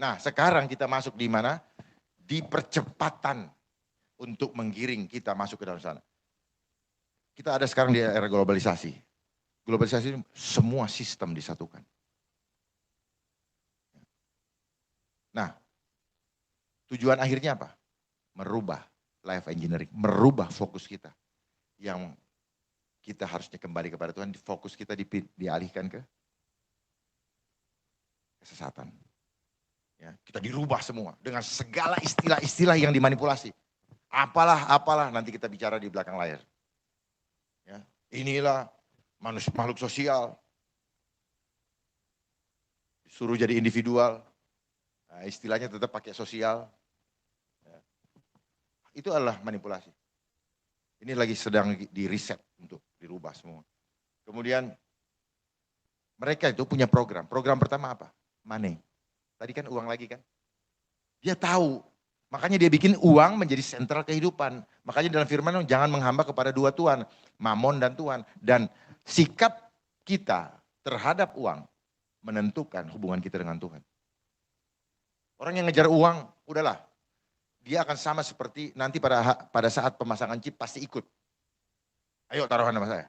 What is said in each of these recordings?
Nah, sekarang kita masuk di mana? Di percepatan untuk menggiring kita masuk ke dalam sana. Kita ada sekarang di era globalisasi. Globalisasi semua sistem disatukan. Nah, tujuan akhirnya apa? Merubah life engineering, merubah fokus kita. Yang kita harusnya kembali kepada Tuhan, fokus kita dialihkan ke kesesatan. Ya, kita dirubah semua dengan segala istilah-istilah yang dimanipulasi. Apalah, nanti kita bicara di belakang layar. Ya, inilah makhluk sosial, disuruh jadi individual, nah, istilahnya tetap pakai sosial. Ya. Itu adalah manipulasi. Ini lagi sedang di riset untuk dirubah semua. Kemudian mereka itu punya program. Program pertama apa? Money. Tadi kan uang lagi kan? Dia tahu. Makanya dia bikin uang menjadi sentral kehidupan. Makanya dalam firman jangan menghamba kepada dua tuan. Mamon dan Tuhan. Dan sikap kita terhadap uang menentukan hubungan kita dengan Tuhan. Orang yang ngejar uang, udahlah. Dia akan sama seperti nanti pada saat pemasangan chip pasti ikut. Ayo taruhan sama saya.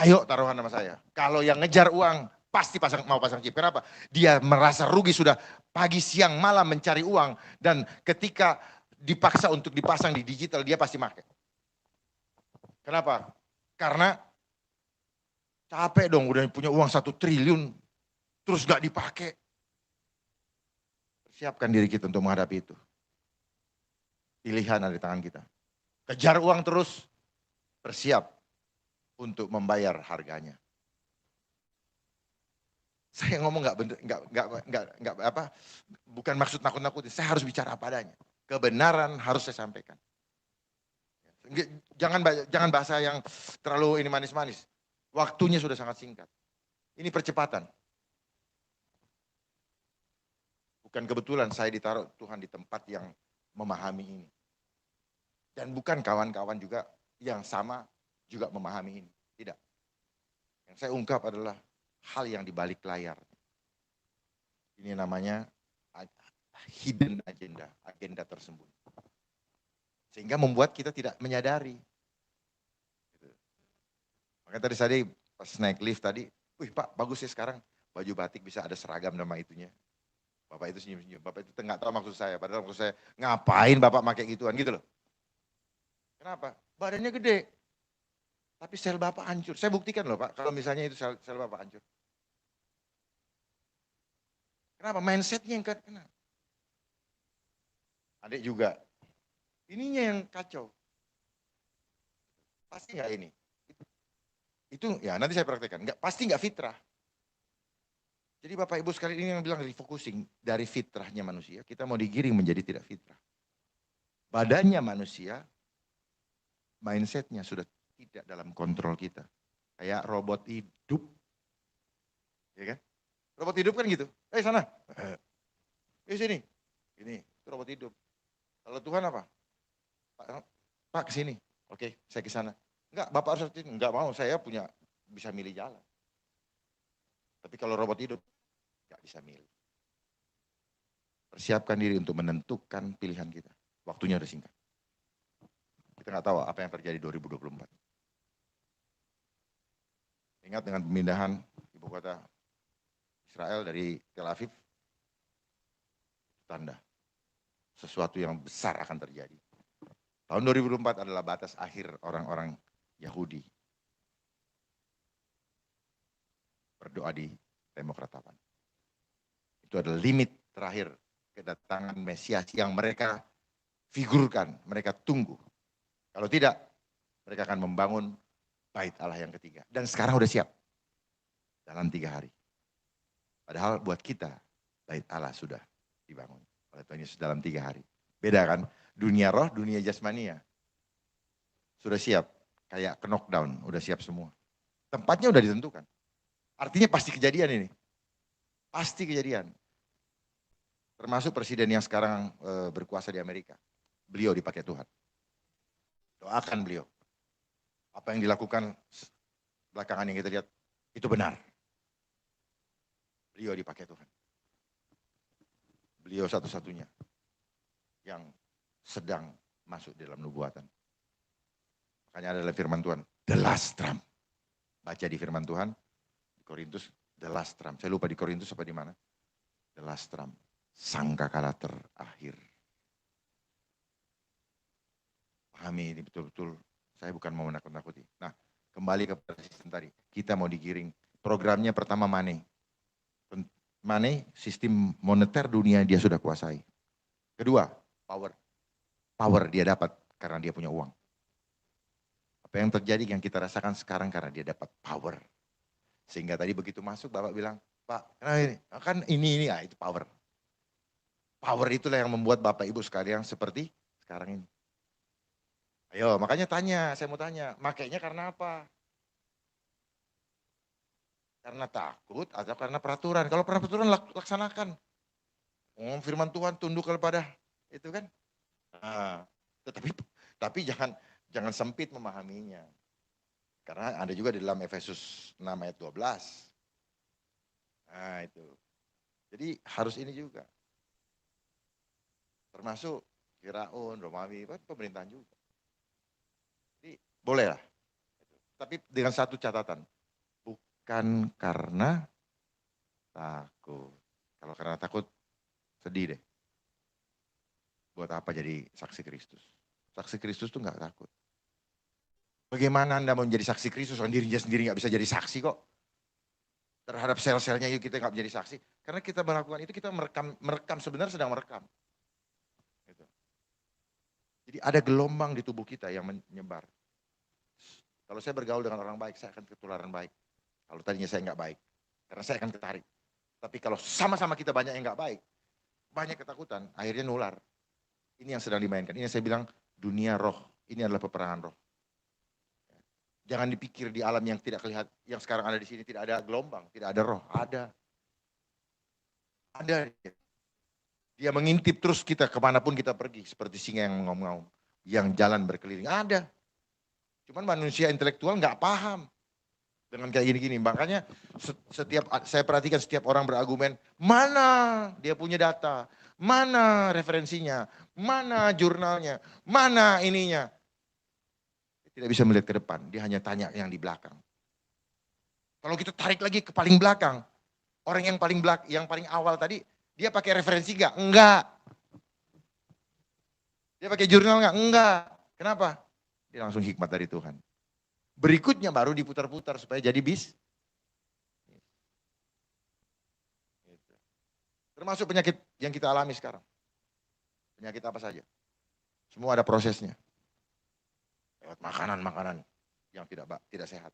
Ayo taruhan sama saya. Kalau yang ngejar uang pasti mau pasang chip. Kenapa? Dia merasa rugi sudah pagi, siang, malam mencari uang. Dan ketika dipaksa untuk dipasang di digital, dia pasti pakai. Kenapa? Karena capek dong udah punya uang 1 triliun. Terus gak dipakai. Siapkan diri kita untuk menghadapi itu. Pilihan ada di tangan kita. Kejar uang terus, bersiap untuk membayar harganya. Saya ngomong bukan maksud nakut-nakutin. Saya harus bicara apa adanya. Kebenaran harus saya sampaikan. Jangan bahasa yang terlalu ini manis-manis. Waktunya sudah sangat singkat. Ini percepatan. Bukan kebetulan saya ditaruh Tuhan di tempat yang memahami ini. Dan bukan kawan-kawan juga yang sama juga memahami ini. Tidak. Yang saya ungkap adalah hal yang di balik layar. Ini namanya hidden agenda, agenda tersembunyi. Sehingga membuat kita tidak menyadari. Makanya tadi saya pas naik lift tadi, wih Pak bagus ya sekarang baju batik bisa ada seragam nama itunya. Bapak itu senyum-senyum, Bapak itu nggak tahu maksud saya. Padahal maksud saya, ngapain Bapak pakai gituan gitu loh. Kenapa? Badannya gede. Tapi sel Bapak hancur. Saya buktikan loh Pak, kalau misalnya itu sel Bapak hancur. Kenapa? Mindsetnya yang kena. Adik juga. Ininya yang kacau. Pasti nggak ini? Itu ya nanti saya praktekkan. Pasti nggak fitrah. Jadi Bapak Ibu sekalian ini yang bilang refocusing dari fitrahnya manusia, kita mau digiring menjadi tidak fitrah. Badannya manusia, mindsetnya sudah tidak dalam kontrol kita. Kayak robot hidup. Ya kan? Robot hidup kan gitu. Sana. Sini. Ini, itu robot hidup. Kalau Tuhan apa? Pak kesini. Oke, saya ke sana. Enggak, Bapak harus kesini. Enggak mau, saya bisa milih jalan. Tapi kalau robot hidup, nggak bisa milih. Persiapkan diri untuk menentukan pilihan kita. Waktunya udah singkat. Kita nggak tahu apa yang terjadi 2024. Ingat dengan pemindahan ibu kota Israel dari Tel Aviv, tanda sesuatu yang besar akan terjadi. Tahun 2024 adalah batas akhir orang-orang Yahudi berdoa di Tembok Ratapan. Itu adalah limit terakhir kedatangan Mesias yang mereka figurkan, mereka tunggu. Kalau tidak, mereka akan membangun bait Allah yang ketiga. Dan sekarang udah siap. Dalam 3 hari. Padahal buat kita, bait Allah sudah dibangun oleh Tuhan Yesus dalam 3 hari. Beda kan? Dunia roh, dunia jasmania. Sudah siap. Kayak ke knockdown, udah siap semua. Tempatnya udah ditentukan. Artinya pasti kejadian ini. Pasti kejadian. Termasuk presiden yang sekarang berkuasa di Amerika. Beliau dipakai Tuhan. Doakan beliau. Apa yang dilakukan belakangan yang kita lihat, itu benar. Beliau dipakai Tuhan. Beliau satu-satunya yang sedang masuk dalam nubuatan. Makanya adalah firman Tuhan, the last trump. Baca di firman Tuhan, di Korintus, the last trump. Saya lupa di Korintus apa di mana. The last trump, sangkakala terakhir. Pahami ini betul-betul, saya bukan mau menakut-nakuti. Nah, kembali kepada sistem tadi, kita mau digiring. Programnya pertama money. Money, sistem moneter dunia dia sudah kuasai. Kedua, power. Power dia dapat karena dia punya uang. Apa yang terjadi yang kita rasakan sekarang karena dia dapat power. Sehingga tadi begitu masuk Bapak bilang, Pak, kan ini itu power. Power itulah yang membuat Bapak Ibu sekalian seperti sekarang ini. Ayo, makanya saya mau tanya, makainya karena apa? Karena takut atau karena peraturan? Kalau peraturan laksanakan. Firman Tuhan tunduk kepada itu kan. Nah, tapi jangan sempit memahaminya. Karena ada juga di dalam Efesus 6 ayat 12. Nah itu. Jadi harus ini juga. Termasuk Firaun, Romawi, pemerintahan juga. Jadi boleh lah. Tapi dengan satu catatan. Bukan karena takut. Kalau karena takut, sedih deh. Buat apa jadi saksi Kristus? Saksi Kristus tuh nggak takut. Bagaimana Anda mau menjadi saksi Kristus? Orang dirinya sendiri nggak bisa jadi saksi kok. Terhadap sel-selnya yuk kita nggak menjadi saksi. Karena kita melakukan itu kita merekam sebenarnya sedang merekam. Gitu. Jadi ada gelombang di tubuh kita yang menyebar. Kalau saya bergaul dengan orang baik, saya akan ketularan baik. Kalau tadinya saya nggak baik, karena saya akan ketarik. Tapi kalau sama-sama kita banyak yang nggak baik, banyak ketakutan, akhirnya nular. Ini yang sedang dimainkan. Ini yang saya bilang dunia roh. Ini adalah peperangan roh. Jangan dipikir di alam yang tidak kelihatan, yang sekarang ada di sini tidak ada gelombang, tidak ada roh. Ada. Ada. Dia mengintip terus kita kemanapun kita pergi, seperti singa yang mengaum-ngaum, yang jalan berkeliling. Ada. Cuman manusia intelektual nggak paham dengan kayak gini-gini. Makanya saya perhatikan setiap orang berargumen, mana dia punya data, mana referensinya, mana jurnalnya, mana ininya. Dia tidak bisa melihat ke depan, dia hanya tanya yang di belakang. Kalau kita tarik lagi ke paling belakang, orang yang paling awal tadi, dia pakai referensi nggak? Enggak. Dia pakai jurnal nggak? Enggak. Kenapa? Dia langsung hikmat dari Tuhan. Berikutnya baru diputar-putar supaya jadi bis. Termasuk penyakit yang kita alami sekarang. Penyakit apa saja. Semua ada prosesnya. Lewat makanan-makanan yang tidak sehat.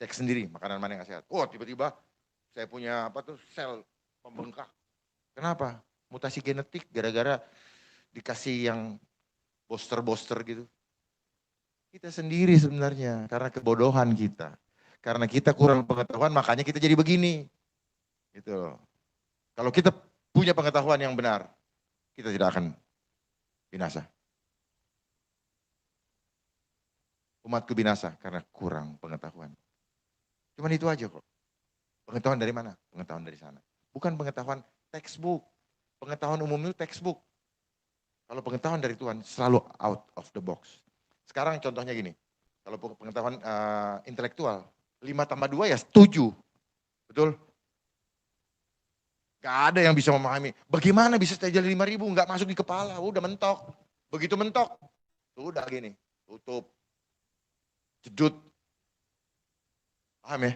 Cek sendiri makanan mana yang gak sehat. Oh tiba-tiba saya punya sel pembengkak. Kenapa? Mutasi genetik gara-gara dikasih yang booster gitu. Kita sendiri sebenarnya karena kebodohan kita. Karena kita kurang pengetahuan makanya kita jadi begini. Gitu loh. Kalau kita punya pengetahuan yang benar, kita tidak akan binasa. Umatku binasa karena kurang pengetahuan. Cuman itu aja kok. Pengetahuan dari mana? Pengetahuan dari sana. Bukan pengetahuan textbook. Pengetahuan umum itu textbook. Kalau pengetahuan dari Tuhan selalu out of the box. Sekarang contohnya gini. Kalau pengetahuan intelektual, 5 tambah 2 ya 7. Betul? Gak ada yang bisa memahami. Bagaimana bisa jadi 5.000 gak masuk di kepala. Udah mentok. Begitu mentok. Udah gini. Tutup. Jedut. Paham ya?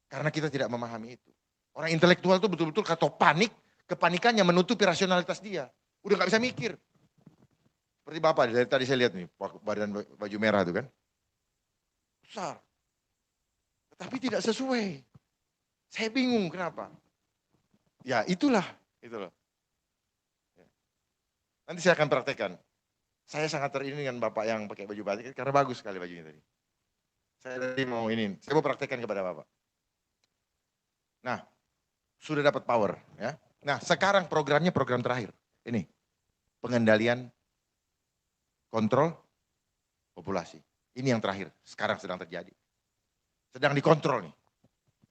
Karena kita tidak memahami itu. Orang intelektual itu betul-betul kata panik. Kepanikannya menutupi rasionalitas dia. Udah gak bisa mikir. Seperti Bapak, dari tadi saya lihat nih. Badan baju merah itu kan. Besar. Tetapi tidak sesuai. Saya bingung kenapa. Ya itulah. Nanti saya akan praktekkan. Saya sangat terini dengan Bapak yang pakai baju batik karena bagus sekali bajunya tadi. Saya tadi mau saya mau praktekkan kepada Bapak. Nah, sudah dapat power ya. Nah, sekarang programnya program terakhir. Ini pengendalian kontrol populasi. Ini yang terakhir, sekarang sedang terjadi. Sedang dikontrol nih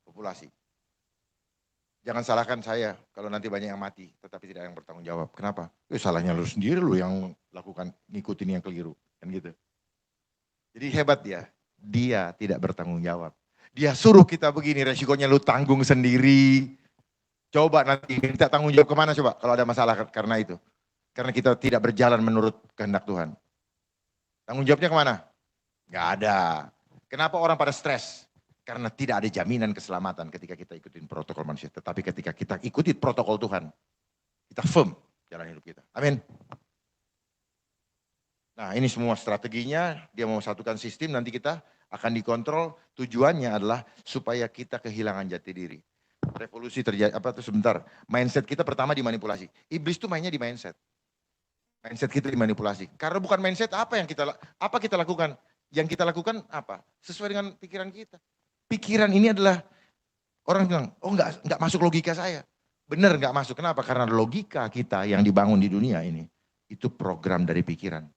populasi. Jangan salahkan saya kalau nanti banyak yang mati, tetapi tidak ada yang bertanggung jawab. Kenapa? Salahnya lu sendiri lu yang lakukan, ngikutin yang keliru. Kan gitu. Jadi hebat dia. Dia tidak bertanggung jawab. Dia suruh kita begini, resikonya lu tanggung sendiri. Coba nanti minta tanggung jawab kemana coba kalau ada masalah karena itu. Karena kita tidak berjalan menurut kehendak Tuhan. Tanggung jawabnya kemana? Gak ada. Kenapa orang pada stres? Karena tidak ada jaminan keselamatan ketika kita ikutin protokol manusia. Tetapi ketika kita ikuti protokol Tuhan, kita firm jalan hidup kita. Amin. Nah ini semua strateginya, dia mau satukan sistem, nanti kita akan dikontrol. Tujuannya adalah supaya kita kehilangan jati diri. Revolusi terjadi, sebentar. Mindset kita pertama dimanipulasi. Iblis tuh mainnya di mindset. Mindset kita dimanipulasi. Karena bukan mindset, apa kita lakukan? Yang kita lakukan apa? Sesuai dengan pikiran kita. Pikiran ini adalah, orang bilang, oh enggak masuk logika saya. Benar enggak masuk, kenapa? Karena logika kita yang dibangun di dunia ini, itu program dari pikiran.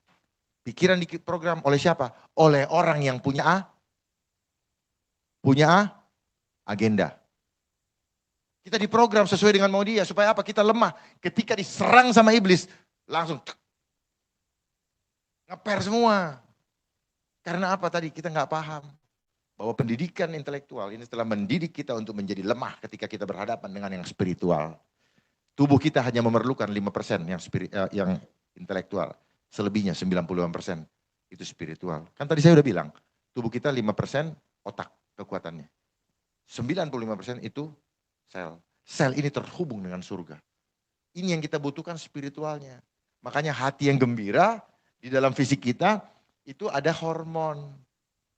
Pikiran diprogram oleh siapa? Oleh orang yang punya agenda. Kita diprogram sesuai dengan mau dia, supaya apa? Kita lemah. Ketika diserang sama iblis, langsung ngeper semua. Karena apa tadi? Kita nggak paham bahwa pendidikan intelektual ini telah mendidik kita untuk menjadi lemah ketika kita berhadapan dengan yang spiritual. Tubuh kita hanya memerlukan 5% yang intelektual. Selebihnya 95% itu spiritual. Kan tadi saya udah bilang, tubuh kita 5% otak kekuatannya. 95% itu sel. Sel ini terhubung dengan surga. Ini yang kita butuhkan spiritualnya. Makanya hati yang gembira di dalam fisik kita itu ada hormon.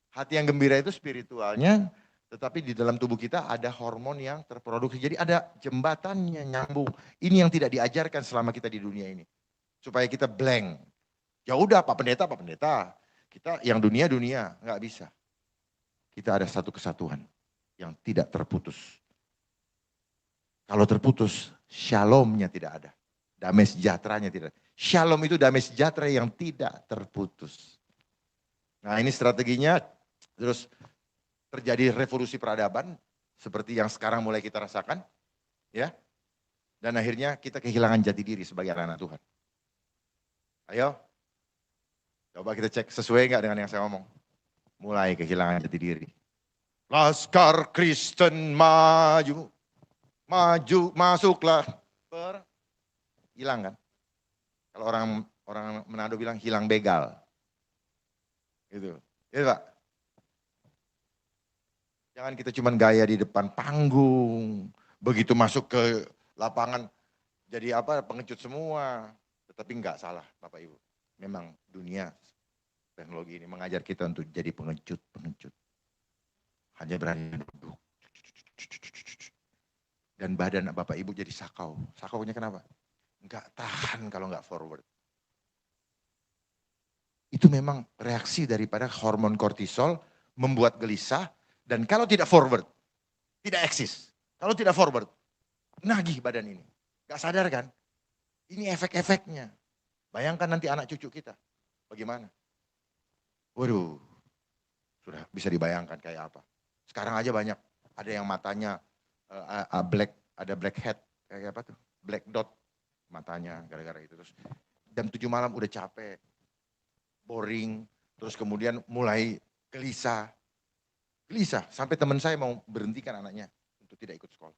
Hati yang gembira itu spiritualnya, tetapi di dalam tubuh kita ada hormon yang terproduksi. Jadi ada jembatannya nyambung. Ini yang tidak diajarkan selama kita di dunia ini. Supaya kita blank. Ya udah Pak Pendeta. Kita yang dunia, nggak bisa. Kita ada satu kesatuan yang tidak terputus. Kalau terputus, shalomnya tidak ada. Damai sejahteranya tidak ada. Shalom itu damai sejahtera yang tidak terputus. Nah ini strateginya, terus terjadi revolusi peradaban, seperti yang sekarang mulai kita rasakan. Ya. Dan akhirnya kita kehilangan jati diri sebagai anak-anak Tuhan. Ayo, coba kita cek sesuai nggak dengan yang saya ngomong. Mulai kehilangan jati diri. Laskar Kristen maju, masuklah. Hilang kan? Kalau orang Manado bilang hilang begal. Gitu. Gitu Pak. Jangan kita cuma gaya di depan panggung. Begitu masuk ke lapangan jadi pengecut semua. Tetapi enggak salah Bapak Ibu. Memang dunia teknologi ini mengajar kita untuk jadi pengecut. Hanya berani duduk. Dan badan Bapak Ibu jadi sakau. Sakaunya kenapa? Enggak tahan kalau enggak forward. Itu memang reaksi daripada hormon kortisol membuat gelisah, dan kalau tidak forward, tidak eksis. Kalau tidak forward, nagih badan ini. Gak sadar kan? Ini efek-efeknya. Bayangkan nanti anak cucu kita, bagaimana? Waduh, sudah bisa dibayangkan kayak apa. Sekarang aja banyak, ada yang matanya ada black head, kayak apa tuh? Black dot matanya gara-gara itu. Terus jam 7 malam udah capek. Boring, terus kemudian mulai gelisah, sampai teman saya mau berhentikan anaknya untuk tidak ikut sekolah.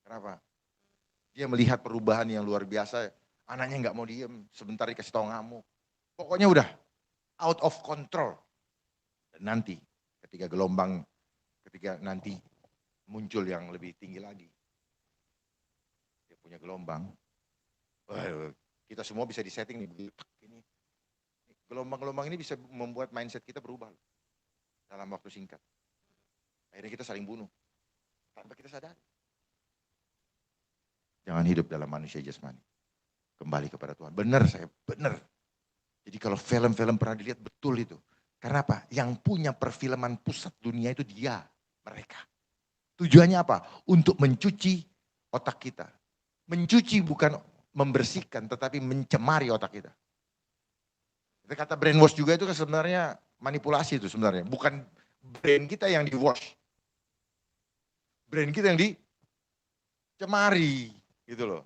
Kenapa? Dia melihat perubahan yang luar biasa, anaknya nggak mau diem, sebentar dikasih tahu ngamuk. Pokoknya udah out of control. Dan nanti ketika nanti muncul yang lebih tinggi lagi, dia punya gelombang, kita semua bisa disetting nih, ini gelombang-gelombang ini bisa membuat mindset kita berubah dalam waktu singkat. Akhirnya kita saling bunuh tanpa kita sadari. Jangan hidup dalam manusia jasmani. Kembali kepada Tuhan. Benar. Jadi kalau film-film pernah dilihat betul itu. Karena apa? Yang punya perfilman pusat dunia itu mereka. Tujuannya apa? Untuk mencuci otak kita. Mencuci bukan membersihkan, tetapi mencemari otak kita. Kata brainwash juga itu kan sebenarnya manipulasi itu sebenarnya. Bukan brain kita yang di-wash. Brand kita yang dicemari, gitu loh.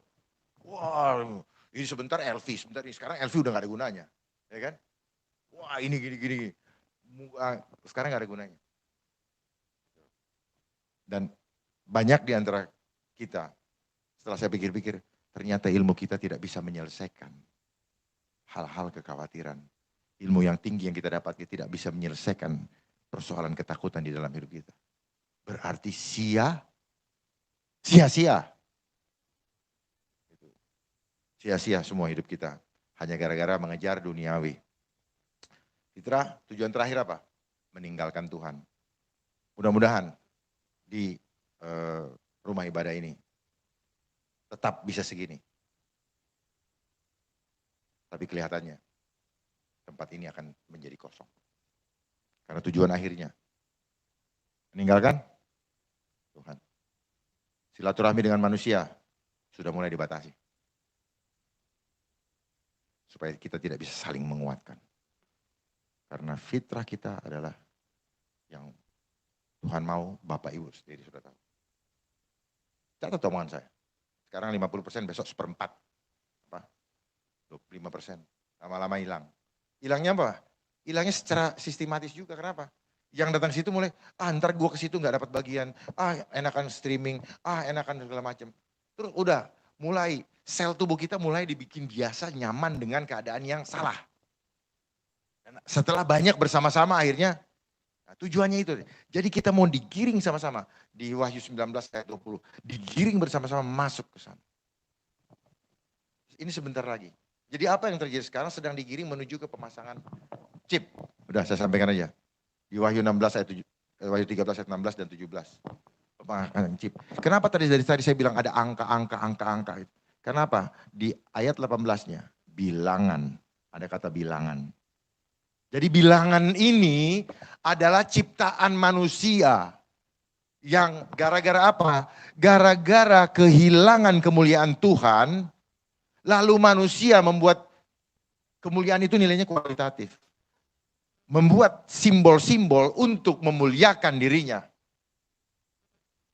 Wah, ini sebentar LV, sebentar ini. Sekarang LV udah gak ada gunanya, ya kan? Wah, ini gini. Sekarang gak ada gunanya. Dan banyak di antara kita, setelah saya pikir-pikir, ternyata ilmu kita tidak bisa menyelesaikan hal-hal kekhawatiran. Ilmu yang tinggi yang kita dapat tidak bisa menyelesaikan persoalan ketakutan di dalam hidup kita. Berarti sia-sia. Sia-sia semua hidup kita. Hanya gara-gara mengejar duniawi. Fitrah, tujuan terakhir apa? Meninggalkan Tuhan. Mudah-mudahan di rumah ibadah ini tetap bisa segini. Tapi kelihatannya tempat ini akan menjadi kosong. Karena tujuan akhirnya meninggalkan Tuhan. Silaturahmi dengan manusia sudah mulai dibatasi. Supaya kita tidak bisa saling menguatkan. Karena fitrah kita adalah yang Tuhan mau, Bapak Ibu sendiri sudah tahu. Catat omongan saya. Sekarang 50%, besok 1/4. 25%. Lama-lama hilang. Hilangnya apa? Hilangnya secara sistematis juga. Kenapa? Yang datang situ mulai, ntar gue ke situ nggak dapat bagian. Enakan streaming. Enakan segala macam. Terus udah mulai sel tubuh kita mulai dibikin biasa, nyaman dengan keadaan yang salah. Dan setelah banyak bersama-sama akhirnya, tujuannya itu. Jadi kita mau digiring sama-sama. Di Wahyu 19 ayat 20. Digiring bersama-sama masuk ke sana. Ini sebentar lagi. Jadi apa yang terjadi sekarang sedang digiring menuju ke pemasangan chip. Udah saya sampaikan aja. Di Wahyu 16 ayat 7, Wahyu 13 ayat 16 dan 17. Pemasangan chip. Kenapa tadi saya bilang ada angka. Kenapa? Di ayat 18-nya bilangan. Ada kata bilangan. Jadi bilangan ini adalah ciptaan manusia. Yang gara-gara apa? Gara-gara kehilangan kemuliaan Tuhan. Lalu manusia membuat kemuliaan itu nilainya kualitatif. Membuat simbol-simbol untuk memuliakan dirinya.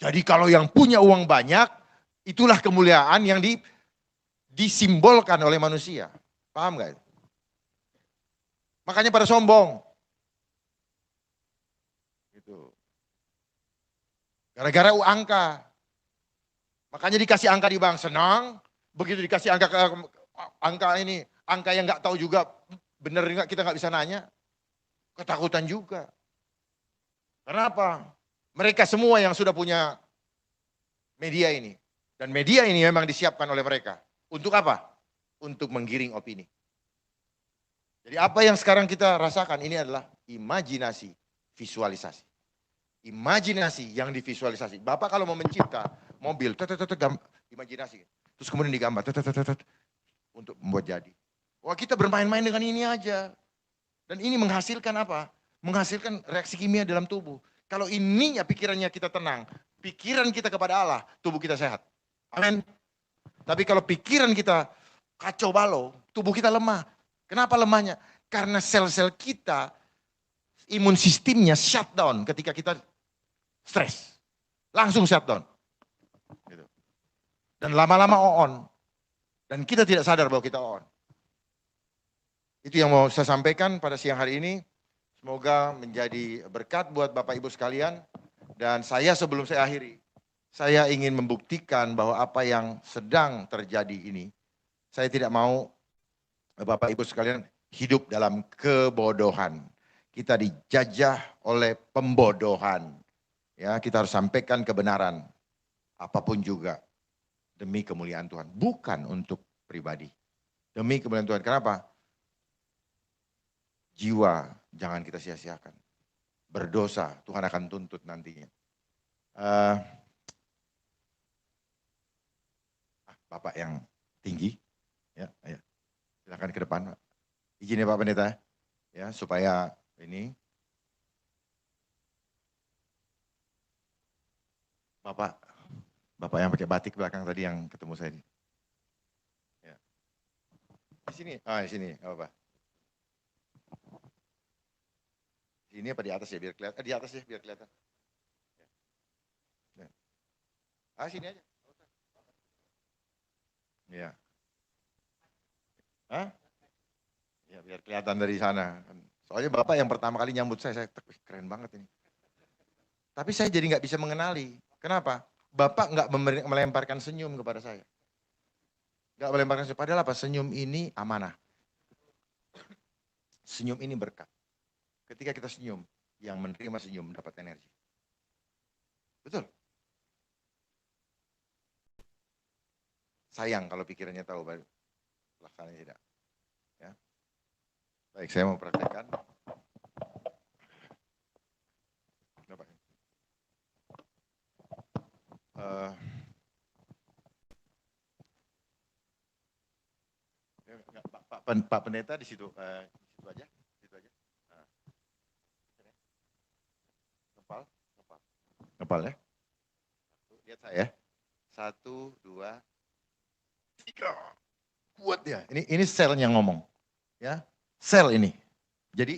Jadi kalau yang punya uang banyak, itulah kemuliaan yang disimbolkan oleh manusia. Paham gak? Makanya pada sombong. Gitu. Gara-gara angka. Makanya dikasih angka di bank, senang. Begitu dikasih angka ini, angka yang nggak tahu juga benar nggak, kita nggak bisa nanya, ketakutan juga. Kenapa? Mereka semua yang sudah punya media ini, dan media ini memang disiapkan oleh mereka. Untuk apa? Untuk menggiring opini. Jadi apa yang sekarang kita rasakan ini adalah imajinasi, visualisasi. Imajinasi yang divisualisasi. Bapak kalau mau mencipta mobil, imajinasi. Terus kemudian digambar, untuk membuat jadi. Wah, kita bermain-main dengan ini aja. Dan ini menghasilkan apa? Menghasilkan reaksi kimia dalam tubuh. Kalau ininya pikirannya kita tenang, pikiran kita kepada Allah, tubuh kita sehat. Amin. Tapi kalau pikiran kita kacau balau, tubuh kita lemah. Kenapa lemahnya? Karena sel-sel kita, imun sistemnya shutdown ketika kita stres. Langsung shutdown. Dan lama-lama on. Dan kita tidak sadar bahwa kita on. Itu yang mau saya sampaikan pada siang hari ini. Semoga menjadi berkat buat Bapak Ibu sekalian. Dan saya sebelum saya akhiri, saya ingin membuktikan bahwa apa yang sedang terjadi ini, saya tidak mau Bapak Ibu sekalian hidup dalam kebodohan. Kita dijajah oleh pembodohan. Ya, kita harus sampaikan kebenaran. Apapun juga. Demi kemuliaan Tuhan, bukan untuk pribadi. Demi kemuliaan Tuhan. Kenapa? Jiwa jangan kita sia-siakan. Berdosa, Tuhan akan tuntut nantinya. Bapak yang tinggi, ya, ayo. Silakan ke depan, Pak. Izin ya Pak Pendeta, ya, supaya ini Bapak yang pakai batik belakang tadi yang ketemu saya. Ya. Di sini, di sini, apa? Di sini apa di atas ya biar kelihatan? Di atas ya biar kelihatan. Ya. Sini aja. Iya. Hah? Ya biar kelihatan dari sana. Soalnya Bapak yang pertama kali nyambut saya keren banget ini. Tapi saya jadi nggak bisa mengenali. Kenapa? Bapak nggak melemparkan senyum kepada saya. Nggak melemparkan senyum. Padahal apa? Senyum ini amanah. Senyum ini berkat. Ketika kita senyum, yang menerima senyum dapat energi. Betul. Sayang kalau pikirannya tahu, laksananya tidak. Ya. Baik, saya mau praktekkan. Pak Pendeta di situ aja, situ aja. Nah. Ngepal ya. Lihat saya. 1, 2, 3. Kuat ya. Ini sel yang ngomong, ya. Sel ini. Jadi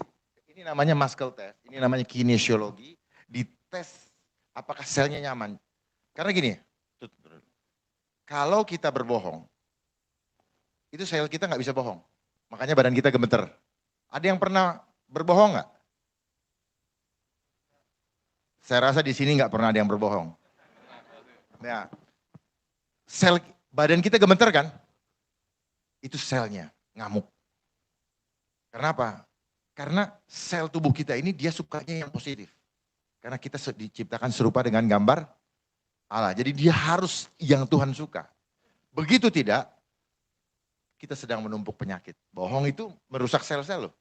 ini namanya muscle test, ini namanya kinesiologi. Dites apakah selnya nyaman. Karena gini, kalau kita berbohong, itu sel kita nggak bisa bohong. Makanya badan kita gemeter. Ada yang pernah berbohong nggak? Saya rasa di sini nggak pernah ada yang berbohong. Ya, sel badan kita gemeter kan? Itu selnya ngamuk. Karena apa? Karena sel tubuh kita ini dia sukanya yang positif. Karena kita diciptakan serupa dengan gambar Allah. Jadi dia harus yang Tuhan suka. Begitu tidak, kita sedang menumpuk penyakit. Bohong itu merusak sel-sel loh.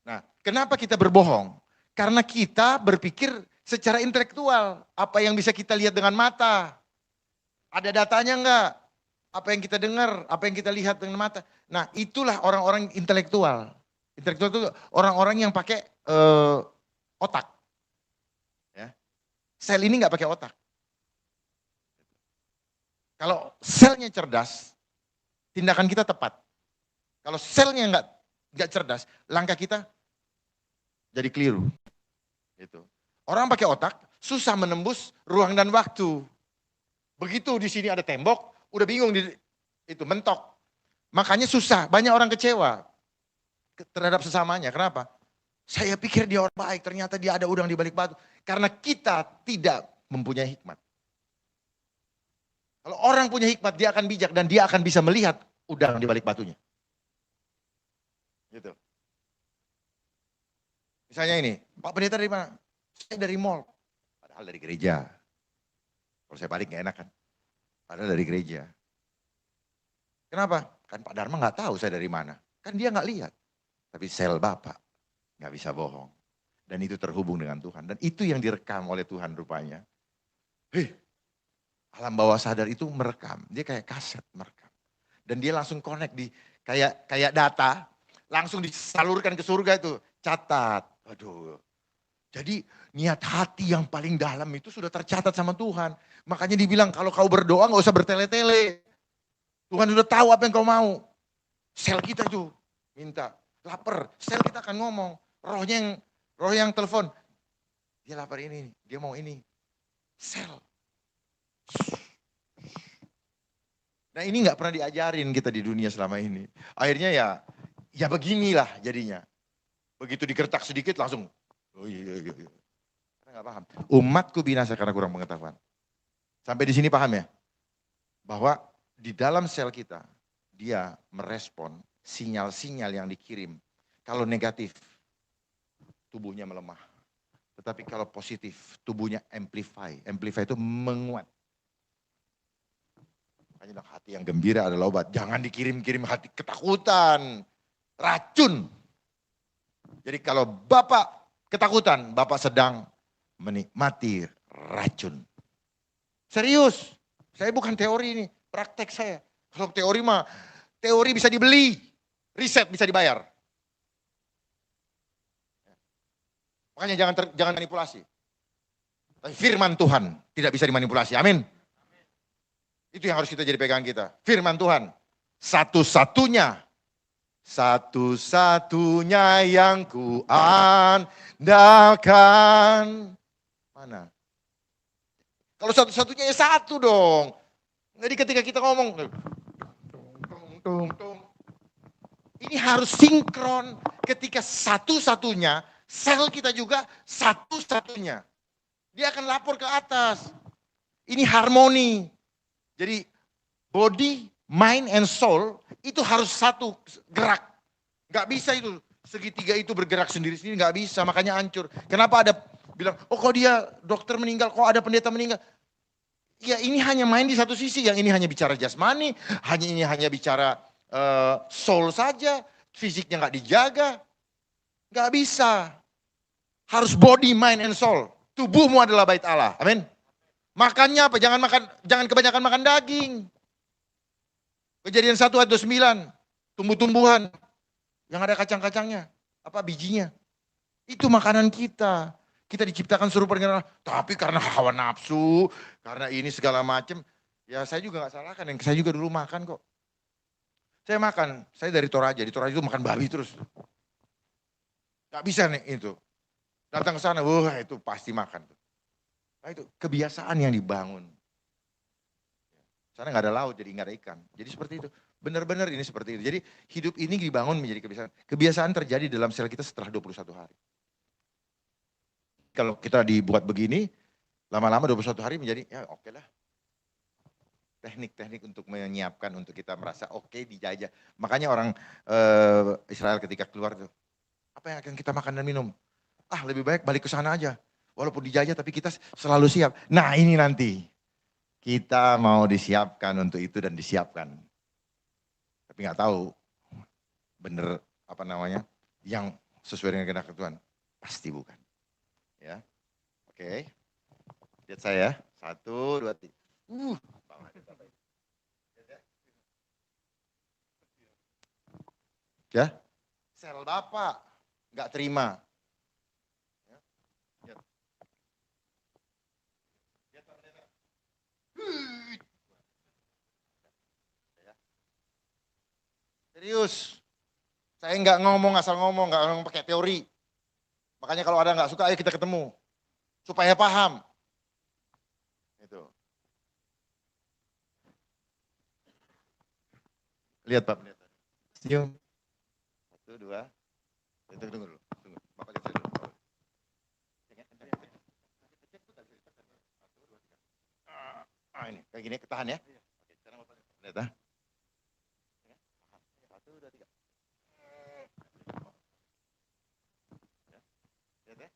Nah, kenapa kita berbohong? Karena kita berpikir secara intelektual. Apa yang bisa kita lihat dengan mata. Ada datanya enggak? Apa yang kita dengar, apa yang kita lihat dengan mata. Nah, itulah orang-orang intelektual. Intelektual itu orang-orang yang pakai otak. Ya. Sel ini enggak pakai otak. Kalau selnya cerdas, tindakan kita tepat. Kalau selnya enggak cerdas, langkah kita jadi keliru. Gitu. Orang pakai otak susah menembus ruang dan waktu. Begitu di sini ada tembok, udah bingung itu mentok. Makanya susah, banyak orang kecewa terhadap sesamanya. Kenapa? Saya pikir dia orang baik, ternyata dia ada udang di balik batu. Karena kita tidak mempunyai hikmat. Kalau orang punya hikmat, dia akan bijak dan dia akan bisa melihat udang di balik batunya. Gitu. Misalnya ini, Pak Pendeta dari mana? Saya dari mall. Padahal dari gereja. Kalau saya balik gak enak kan. Padahal dari gereja. Kenapa? Kan Pak Dharma gak tahu saya dari mana. Kan dia gak lihat. Tapi sel Bapak gak bisa bohong. Dan itu terhubung dengan Tuhan. Dan itu yang direkam oleh Tuhan rupanya. Alam bawah sadar itu merekam. Dia kayak kaset merekam. Dan dia langsung connect di kayak data. Langsung disalurkan ke surga itu. Catat. Aduh. Jadi niat hati yang paling dalam itu sudah tercatat sama Tuhan. Makanya dibilang kalau kau berdoa gak usah bertele-tele. Tuhan sudah tahu apa yang kau mau. Sel kita itu minta. Lapar, sel kita akan ngomong. Roh yang telepon. Dia lapar ini, dia mau ini. Sel. Nah ini gak pernah diajarin kita di dunia selama ini. Akhirnya ya beginilah jadinya. Begitu digertak sedikit langsung. Oh iya. Karena gak paham. Umatku binasa karena kurang pengetahuan. Sampai di sini paham ya? Bahwa di dalam sel kita, dia merespon sinyal-sinyal yang dikirim. Kalau negatif, tubuhnya melemah. Tetapi kalau positif, tubuhnya amplify. Amplify itu menguat. Makanya hati yang gembira adalah obat. Jangan dikirim-kirim hati ketakutan. Racun. Jadi kalau Bapak ketakutan, Bapak sedang menikmati racun. Serius, saya bukan teori ini, praktek saya. Kalau teori mah, teori bisa dibeli, riset bisa dibayar. Makanya jangan manipulasi. Tapi firman Tuhan tidak bisa dimanipulasi, amin. Itu yang harus kita jadi pegang kita. Firman Tuhan, satu-satunya yang kuandalkan. Mana? Kalau satu-satunya ya satu dong. Jadi ketika kita ngomong, ini harus sinkron. Ketika satu-satunya, sel kita juga satu-satunya. Dia akan lapor ke atas. Ini harmoni. Jadi body, mind, and soul itu harus satu gerak. Gak bisa itu segitiga itu bergerak sendiri-sendiri, gak bisa, makanya hancur. Kenapa ada bilang, oh kok dia dokter meninggal, kok ada pendeta meninggal. Ya ini hanya main di satu sisi, yang ini hanya bicara jasmani, ini hanya bicara soul saja, fisiknya gak dijaga. Gak bisa. Harus body, mind, and soul. Tubuhmu adalah bait Allah, amin. Makannya apa? Jangan kebanyakan makan daging. Kejadian 1 ayat 29, tumbuh-tumbuhan yang ada kacang-kacangnya, apa bijinya. Itu makanan kita. Kita diciptakan serupa dengan Allah, tapi karena hawa nafsu, karena ini segala macam, ya saya juga nggak salahkan, yang saya juga dulu makan kok. Saya makan, saya dari Toraja, di Toraja itu makan babi terus. Gak bisa nih itu. Datang ke sana, wah itu pasti makan. Nah itu kebiasaan yang dibangun. Sana nggak ada laut, jadi nggak ada ikan. Jadi seperti itu. Benar-benar ini seperti itu. Jadi hidup ini dibangun menjadi kebiasaan. Kebiasaan terjadi dalam sel kita setelah 21 hari. Kalau kita dibuat begini, lama-lama 21 hari menjadi, ya oke lah. Teknik-teknik untuk menyiapkan, untuk kita merasa oke dijajah. Makanya orang Israel ketika keluar tuh, apa yang akan kita makan dan minum? Ah lebih baik balik ke sana aja. Walaupun dijajah tapi kita selalu siap. Nah ini nanti. Kita mau disiapkan untuk itu dan disiapkan. Tapi nggak tahu bener apa namanya yang sesuai dengan kehendak Tuhan. Pasti bukan. Ya, oke. Lihat saya, 1, 2, 3. Ya, sel Bapak nggak terima. Serius, saya nggak ngomong asal ngomong, nggak ngomong pakai teori. Makanya kalau ada nggak suka, ayo kita ketemu, supaya paham. Itu. Lihat Pak, lihat. Senyum. 1, 2. Tunggu dulu, tunggu. Bapak lihat saya dulu. Ini kayak gini, ketahan ya. Oke, sekarang Bapak lihat ya. 1, 2, 3. Lihat ya.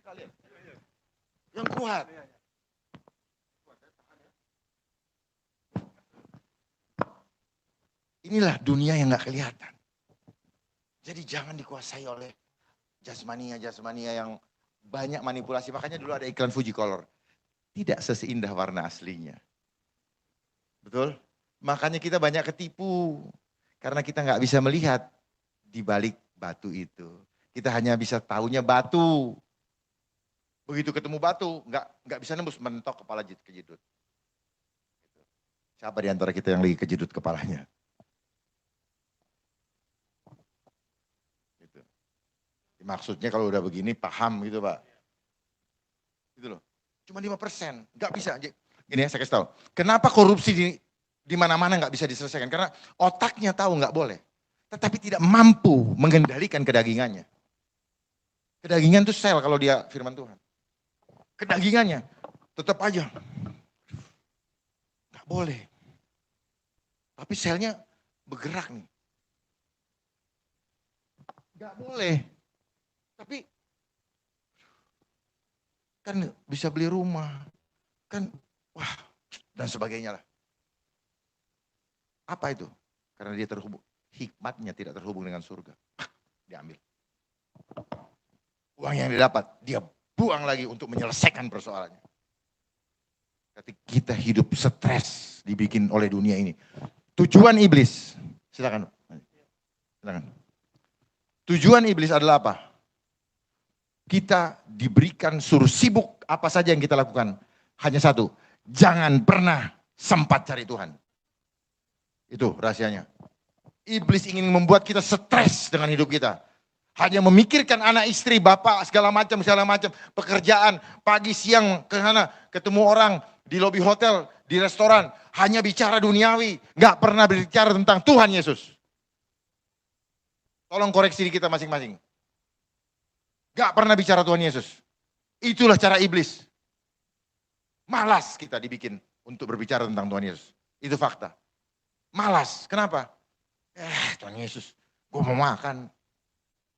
Kalian. Yang kuat. Inilah dunia yang nggak kelihatan. Jadi jangan dikuasai oleh jasmania yang banyak manipulasi. Makanya dulu ada iklan Fuji Color. Tidak seindah warna aslinya. Betul? Makanya kita banyak ketipu. Karena kita nggak bisa melihat di balik batu itu. Kita hanya bisa tahunya batu. Begitu ketemu batu, nggak bisa nembus, mentok kepala kejedut. Siapa di antara kita yang lagi kejedut kepalanya? Gitu. Maksudnya kalau udah begini paham gitu Pak. Gitu loh. Cuma 5%, nggak bisa. Ini ya saya kasih tahu. Kenapa korupsi di mana-mana nggak bisa diselesaikan? Karena otaknya tahu nggak boleh, tetapi tidak mampu mengendalikan kedagingannya. Kedagingan itu sel kalau dia firman Tuhan. Kedagingannya tetap aja nggak boleh. Tapi selnya bergerak nih. Nggak boleh. Tapi kan bisa beli rumah. Kan wah dan sebagainya lah. Apa itu? Karena dia terhubung. Hikmatnya tidak terhubung dengan surga. Diambil. Uang yang didapat, dia buang lagi untuk menyelesaikan persoalannya. Ketika kita hidup stres dibikin oleh dunia ini. Tujuan iblis, silakan. Tujuan iblis adalah apa? Kita diberikan suruh sibuk apa saja yang kita lakukan. Hanya satu, jangan pernah sempat cari Tuhan. Itu rahasianya. Iblis ingin membuat kita stres dengan hidup kita. Hanya memikirkan anak istri, bapak, segala macam, pekerjaan, pagi, siang, ke sana, ketemu orang, di lobi hotel, di restoran, hanya bicara duniawi, nggak pernah berbicara tentang Tuhan Yesus. Tolong koreksi di kita masing-masing. Nggak pernah bicara Tuhan Yesus. Itulah cara iblis. Malas kita dibikin untuk berbicara tentang Tuhan Yesus. Itu fakta. Malas, kenapa? Tuhan Yesus, gue mau makan.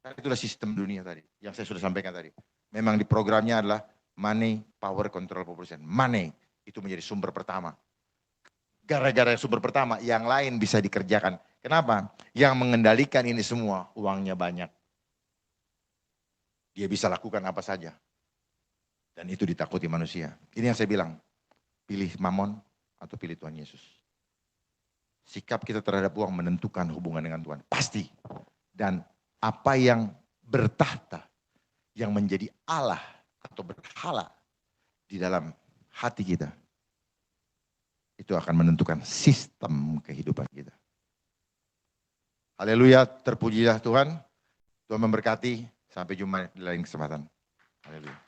Itulah sistem dunia tadi, yang saya sudah sampaikan tadi. Memang di programnya adalah money, power, control, population. Money, itu menjadi sumber pertama. Gara-gara sumber pertama, yang lain bisa dikerjakan. Kenapa? Yang mengendalikan ini semua, uangnya banyak. Dia bisa lakukan apa saja. Dan itu ditakuti manusia. Ini yang saya bilang, pilih mamon atau pilih Tuhan Yesus. Sikap kita terhadap uang menentukan hubungan dengan Tuhan. Pasti. Dan apa yang bertahta, yang menjadi Allah atau berhala di dalam hati kita, itu akan menentukan sistem kehidupan kita. Haleluya, terpujilah Tuhan. Tuhan memberkati. Sampai jumpa di lain kesempatan. Haleluya.